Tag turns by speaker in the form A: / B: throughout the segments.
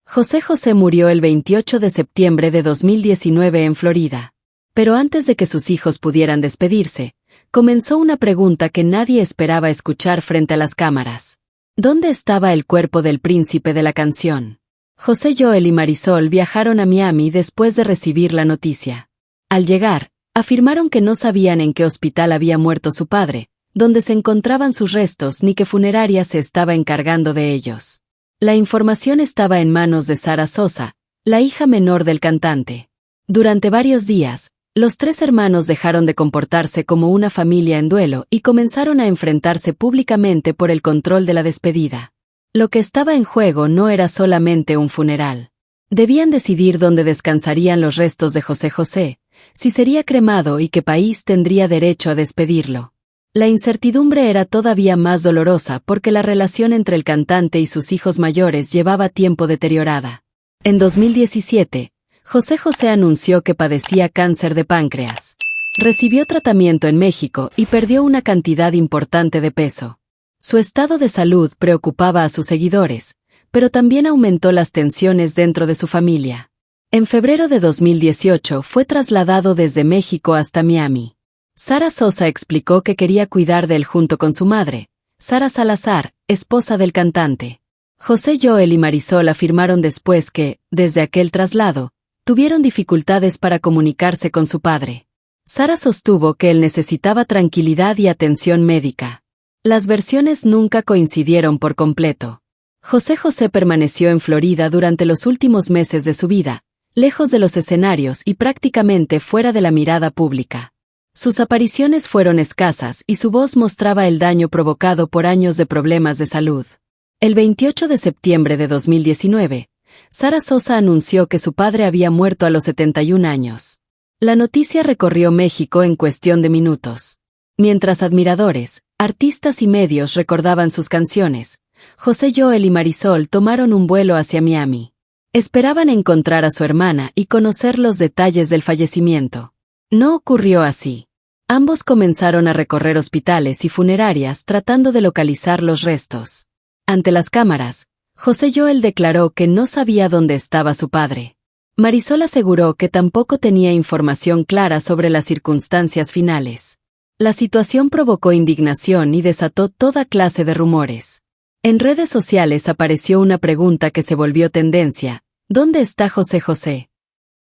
A: José José murió el 28 de septiembre de 2019 en Florida. Pero antes de que sus hijos pudieran despedirse, comenzó una pregunta que nadie esperaba escuchar frente a las cámaras. ¿Dónde estaba el cuerpo del príncipe de la canción? José Joel y Marisol viajaron a Miami después de recibir la noticia. Al llegar, afirmaron que no sabían en qué hospital había muerto su padre, dónde se encontraban sus restos ni qué funeraria se estaba encargando de ellos. La información estaba en manos de Sara Sosa, la hija menor del cantante. Durante varios días, los tres hermanos dejaron de comportarse como una familia en duelo y comenzaron a enfrentarse públicamente por el control de la despedida. Lo que estaba en juego no era solamente un funeral. Debían decidir dónde descansarían los restos de José José, si sería cremado y qué país tendría derecho a despedirlo. La incertidumbre era todavía más dolorosa porque la relación entre el cantante y sus hijos mayores llevaba tiempo deteriorada. En 2017, José José anunció que padecía cáncer de páncreas. Recibió tratamiento en México y perdió una cantidad importante de peso. Su estado de salud preocupaba a sus seguidores, pero también aumentó las tensiones dentro de su familia. En febrero de 2018 fue trasladado desde México hasta Miami. Sara Sosa explicó que quería cuidar de él junto con su madre, Sara Salazar, esposa del cantante. José Joel y Marisol afirmaron después que, desde aquel traslado, tuvieron dificultades para comunicarse con su padre. Sara sostuvo que él necesitaba tranquilidad y atención médica. Las versiones nunca coincidieron por completo. José José permaneció en Florida durante los últimos meses de su vida, lejos de los escenarios y prácticamente fuera de la mirada pública. Sus apariciones fueron escasas y su voz mostraba el daño provocado por años de problemas de salud. El 28 de septiembre de 2019, Sara Sosa anunció que su padre había muerto a los 71 años. La noticia recorrió México en cuestión de minutos. Mientras admiradores, artistas y medios recordaban sus canciones, José Joel y Marisol tomaron un vuelo hacia Miami. Esperaban encontrar a su hermana y conocer los detalles del fallecimiento. No ocurrió así. Ambos comenzaron a recorrer hospitales y funerarias tratando de localizar los restos. Ante las cámaras, José Joel declaró que no sabía dónde estaba su padre. Marisol aseguró que tampoco tenía información clara sobre las circunstancias finales. La situación provocó indignación y desató toda clase de rumores. En redes sociales apareció una pregunta que se volvió tendencia: ¿dónde está José José?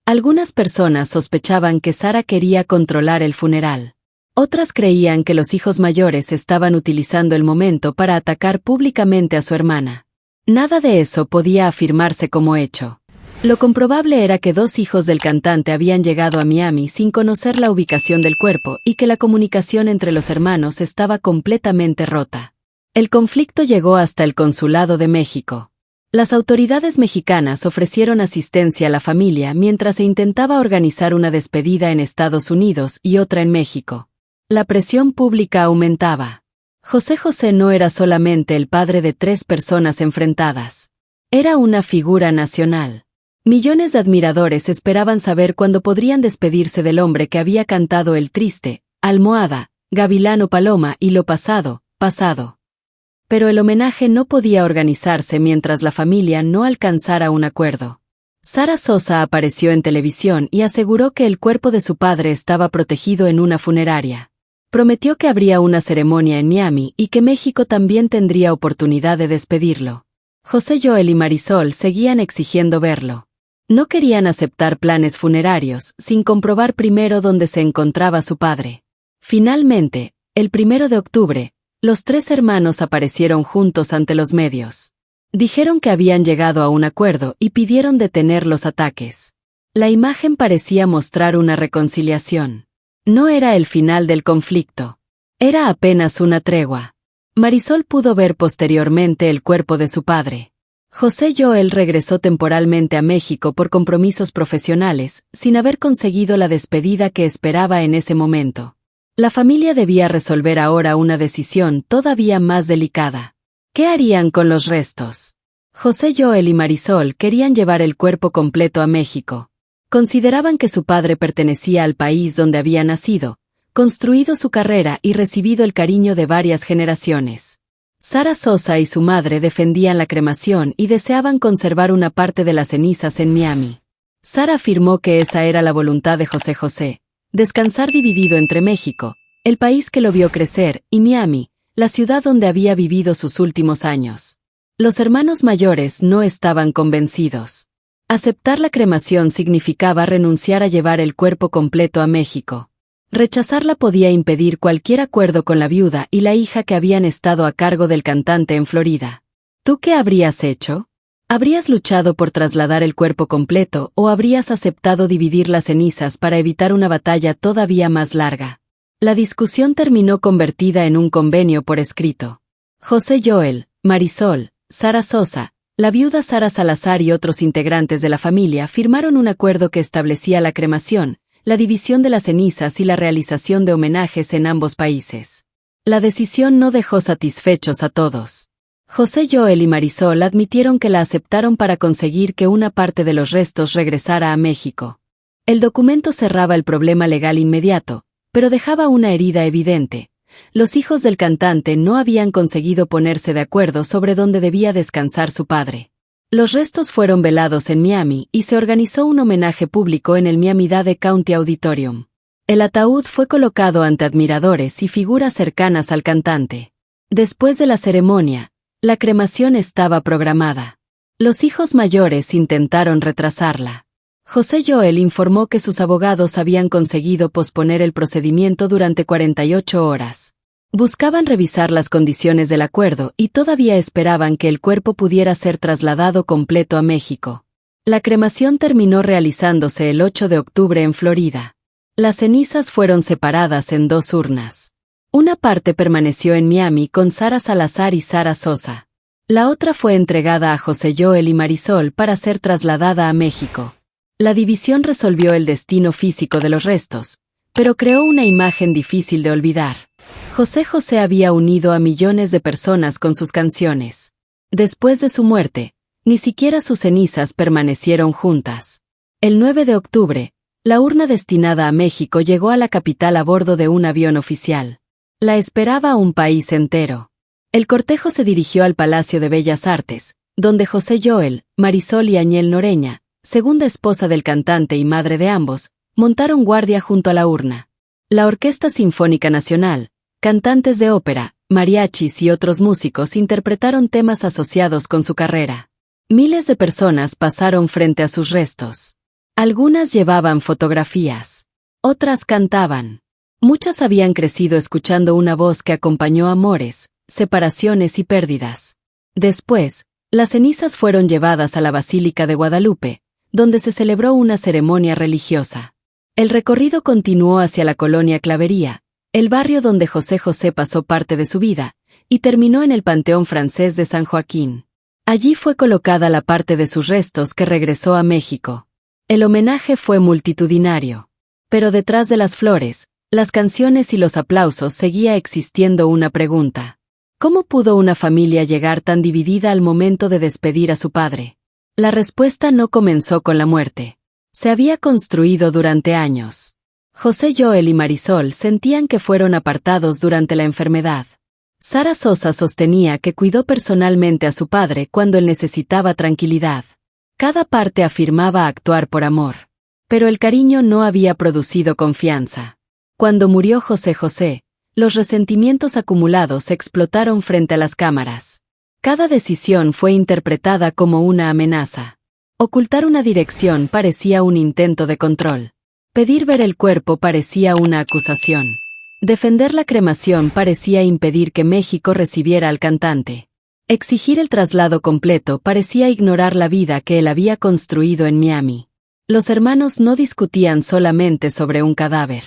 A: Algunas personas sospechaban que Sara quería controlar el funeral. Otras creían que los hijos mayores estaban utilizando el momento para atacar públicamente a su hermana. Nada de eso podía afirmarse como hecho. Lo comprobable era que dos hijos del cantante habían llegado a Miami sin conocer la ubicación del cuerpo y que la comunicación entre los hermanos estaba completamente rota. El conflicto llegó hasta el Consulado de México. Las autoridades mexicanas ofrecieron asistencia a la familia mientras se intentaba organizar una despedida en Estados Unidos y otra en México. La presión pública aumentaba. José José no era solamente el padre de tres personas enfrentadas. Era una figura nacional. Millones de admiradores esperaban saber cuándo podrían despedirse del hombre que había cantado El Triste, Almohada, Gavilán o Paloma y Lo Pasado, Pasado. Pero el homenaje no podía organizarse mientras la familia no alcanzara un acuerdo. Sara Sosa apareció en televisión y aseguró que el cuerpo de su padre estaba protegido en una funeraria. Prometió que habría una ceremonia en Miami y que México también tendría oportunidad de despedirlo. José Joel y Marisol seguían exigiendo verlo. No querían aceptar planes funerarios sin comprobar primero dónde se encontraba su padre. Finalmente, el 1 de octubre, los tres hermanos aparecieron juntos ante los medios. Dijeron que habían llegado a un acuerdo y pidieron detener los ataques. La imagen parecía mostrar una reconciliación. No era el final del conflicto. Era apenas una tregua. Marisol pudo ver posteriormente el cuerpo de su padre. José Joel regresó temporalmente a México por compromisos profesionales, sin haber conseguido la despedida que esperaba en ese momento. La familia debía resolver ahora una decisión todavía más delicada. ¿Qué harían con los restos? José Joel y Marisol querían llevar el cuerpo completo a México. Consideraban que su padre pertenecía al país donde había nacido, construido su carrera y recibido el cariño de varias generaciones. Sara Sosa y su madre defendían la cremación y deseaban conservar una parte de las cenizas en Miami. Sara afirmó que esa era la voluntad de José José, descansar dividido entre México, el país que lo vio crecer, y Miami, la ciudad donde había vivido sus últimos años. Los hermanos mayores no estaban convencidos. Aceptar la cremación significaba renunciar a llevar el cuerpo completo a México. Rechazarla podía impedir cualquier acuerdo con la viuda y la hija que habían estado a cargo del cantante en Florida. ¿Tú qué habrías hecho? ¿Habrías luchado por trasladar el cuerpo completo o habrías aceptado dividir las cenizas para evitar una batalla todavía más larga? La discusión terminó convertida en un convenio por escrito. José Joel, Marisol, Sara Sosa, la viuda Sara Salazar y otros integrantes de la familia firmaron un acuerdo que establecía la cremación, la división de las cenizas y la realización de homenajes en ambos países. La decisión no dejó satisfechos a todos. José Joel y Marisol admitieron que la aceptaron para conseguir que una parte de los restos regresara a México. El documento cerraba el problema legal inmediato, pero dejaba una herida evidente. Los hijos del cantante no habían conseguido ponerse de acuerdo sobre dónde debía descansar su padre. Los restos fueron velados en Miami y se organizó un homenaje público en el Miami-Dade County Auditorium. El ataúd fue colocado ante admiradores y figuras cercanas al cantante. Después de la ceremonia, la cremación estaba programada. Los hijos mayores intentaron retrasarla. José Joel informó que sus abogados habían conseguido posponer el procedimiento durante 48 horas. Buscaban revisar las condiciones del acuerdo y todavía esperaban que el cuerpo pudiera ser trasladado completo a México. La cremación terminó realizándose el 8 de octubre en Florida. Las cenizas fueron separadas en 2 urnas. Una parte permaneció en Miami con Sara Salazar y Sara Sosa. La otra fue entregada a José Joel y Marisol para ser trasladada a México. La división resolvió el destino físico de los restos, pero creó una imagen difícil de olvidar. José José había unido a millones de personas con sus canciones. Después de su muerte, ni siquiera sus cenizas permanecieron juntas. El 9 de octubre, la urna destinada a México llegó a la capital a bordo de un avión oficial. La esperaba un país entero. El cortejo se dirigió al Palacio de Bellas Artes, donde José Joel, Marisol y Añel Noreña, segunda esposa del cantante y madre de ambos, montaron guardia junto a la urna. La Orquesta Sinfónica Nacional, cantantes de ópera, mariachis y otros músicos interpretaron temas asociados con su carrera. Miles de personas pasaron frente a sus restos. Algunas llevaban fotografías. Otras cantaban. Muchas habían crecido escuchando una voz que acompañó amores, separaciones y pérdidas. Después, las cenizas fueron llevadas a la Basílica de Guadalupe, donde se celebró una ceremonia religiosa. El recorrido continuó hacia la colonia Clavería, el barrio donde José José pasó parte de su vida, y terminó en el Panteón Francés de San Joaquín. Allí fue colocada la parte de sus restos que regresó a México. El homenaje fue multitudinario. Pero detrás de las flores, las canciones y los aplausos seguía existiendo una pregunta. ¿Cómo pudo una familia llegar tan dividida al momento de despedir a su padre? La respuesta no comenzó con la muerte. Se había construido durante años. José Joel y Marisol sentían que fueron apartados durante la enfermedad. Sara Sosa sostenía que cuidó personalmente a su padre cuando él necesitaba tranquilidad. Cada parte afirmaba actuar por amor. Pero el cariño no había producido confianza. Cuando murió José José, los resentimientos acumulados explotaron frente a las cámaras. Cada decisión fue interpretada como una amenaza. Ocultar una dirección parecía un intento de control. Pedir ver el cuerpo parecía una acusación. Defender la cremación parecía impedir que México recibiera al cantante. Exigir el traslado completo parecía ignorar la vida que él había construido en Miami. Los hermanos no discutían solamente sobre un cadáver.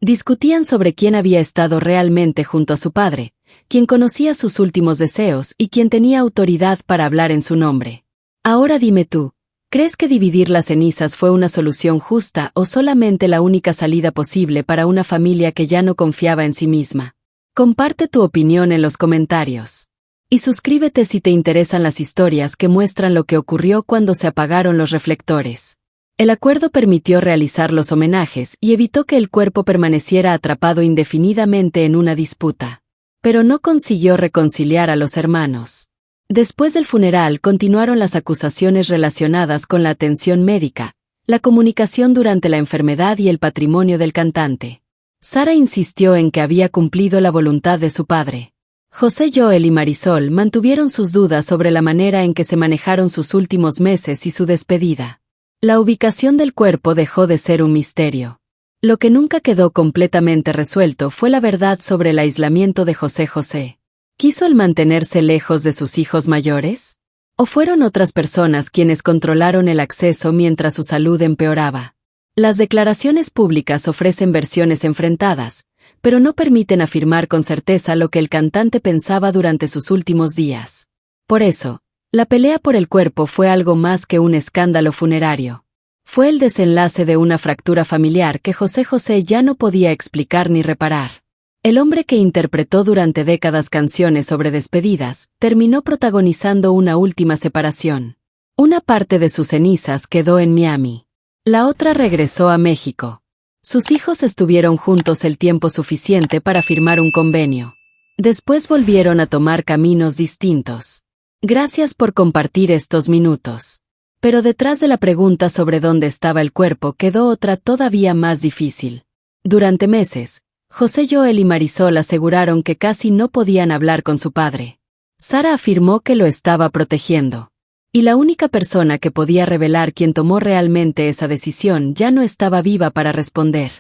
A: Discutían sobre quién había estado realmente junto a su padre, quién conocía sus últimos deseos y quién tenía autoridad para hablar en su nombre. Ahora dime tú, ¿crees que dividir las cenizas fue una solución justa o solamente la única salida posible para una familia que ya no confiaba en sí misma? Comparte tu opinión en los comentarios. Y suscríbete si te interesan las historias que muestran lo que ocurrió cuando se apagaron los reflectores. El acuerdo permitió realizar los homenajes y evitó que el cuerpo permaneciera atrapado indefinidamente en una disputa. pero no consiguió reconciliar a los hermanos. Después del funeral continuaron las acusaciones relacionadas con la atención médica, la comunicación durante la enfermedad y el patrimonio del cantante. Sara insistió en que había cumplido la voluntad de su padre. José Joel y Marisol mantuvieron sus dudas sobre la manera en que se manejaron sus últimos meses y su despedida. La ubicación del cuerpo dejó de ser un misterio. Lo que nunca quedó completamente resuelto fue la verdad sobre el aislamiento de José José. ¿Quiso él mantenerse lejos de sus hijos mayores? ¿O fueron otras personas quienes controlaron el acceso mientras su salud empeoraba? Las declaraciones públicas ofrecen versiones enfrentadas, pero no permiten afirmar con certeza lo que el cantante pensaba durante sus últimos días. Por eso, la pelea por el cuerpo fue algo más que un escándalo funerario. Fue el desenlace de una fractura familiar que José José ya no podía explicar ni reparar. El hombre que interpretó durante décadas canciones sobre despedidas, terminó protagonizando una última separación. Una parte de sus cenizas quedó en Miami. La otra regresó a México. Sus hijos estuvieron juntos el tiempo suficiente para firmar un convenio. Después volvieron a tomar caminos distintos. Gracias por compartir estos minutos. Pero detrás de la pregunta sobre dónde estaba el cuerpo quedó otra todavía más difícil. Durante meses, José Joel y Marisol aseguraron que casi no podían hablar con su padre. Sara afirmó que lo estaba protegiendo. Y la única persona que podía revelar quién tomó realmente esa decisión ya no estaba viva para responder.